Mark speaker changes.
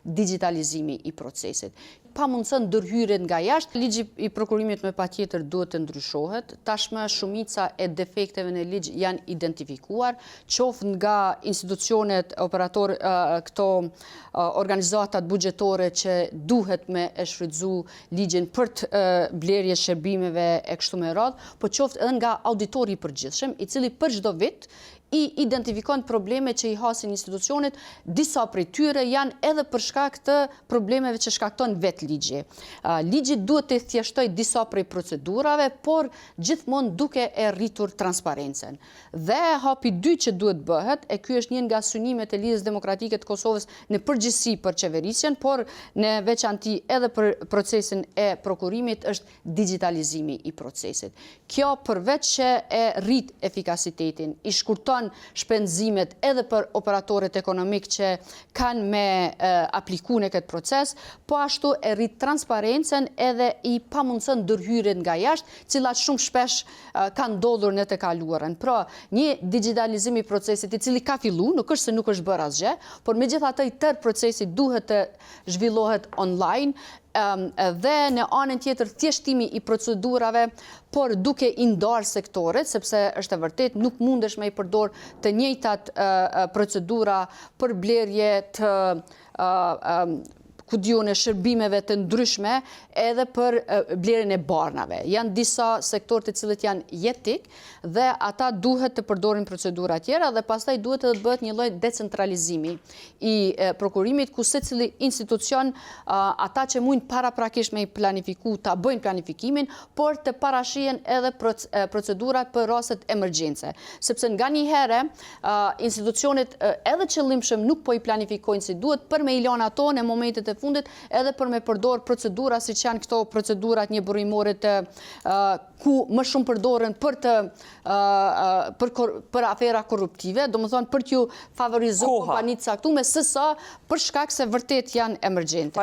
Speaker 1: digitalizimi i procesit. Pa mundësën ndërhyrjet nga jashtë, ligji i prokurimit me patjetër duhet të ndryshohet. Tashmë shumica e defekteve në ligj janë identifikuar, qoftë nga institucionet operator, këto organizatat buxhetore që duhet me e shfrytzu ligjin për të blerje shërbimeve e kështu me radhë, po qoftë edhe nga auditori i përgjithshëm, i cili për çdo vit i identifikon probleme që i hasin institucionet, disa prej tyre janë edhe për shkak të problemeve që shkakton vetë ligji. Ligji duhet të thjeshtoj disa prej procedurave, por gjithmonë duke e rritur transparencen. Dhe hapi 2 që duhet bëhet, e ky është një nga synimet e Lidhjes Demokratike të Kosovës në përgjithësi për qeverisjen, por në veçanti edhe për procesin e prokurimit, është digitalizimi i procesit. Kjo përveç që e rrit efikasitetin, i shkurton shpenzimet edhe për operatorët ekonomik që kanë me apliku në këtë proces, po ashtu e rrit transparencen edhe i pamundësën ndërhyrjet nga jashtë, cilat shumë shpesh kanë ndodhur në të kaluarën. Pra, një digitalizim i procesit i cili ka fillu, nuk është se nuk është bërë asgjë, por megjithatë i tërë procesi duhet të zhvillohet online, dhe në anën tjetër thjeshtimi i procedurave, por duke i ndarë sektoret, sepse është e vërtet nuk mundesh me i përdor të njëjtat procedura për blerje të kudione shërbimeve të ndryshme edhe për blerjen e barnave. Janë disa sektor të cilët janë jetik dhe ata duhet të përdorin procedura tjera dhe pastaj duhet të bëhet një lloj decentralizimi i prokurimit ku secili institucion ata që mund paraprakisht me i planifiku ta bëjnë planifikimin, por të parashihen edhe procedurat për rastet emergjence. Sepse nganjëherë institucionet edhe qëllimshëm nuk po i planifikojnë si duhet për me i lënë ato në momentet e fundit edhe për me përdor procedura siç janë këto procedurat një burimore të ku më shumë përdoren për afera korruptive, domethënë për t'ju favorizuar kompanitë caktuar sesa për shkak se vërtet janë emergjente.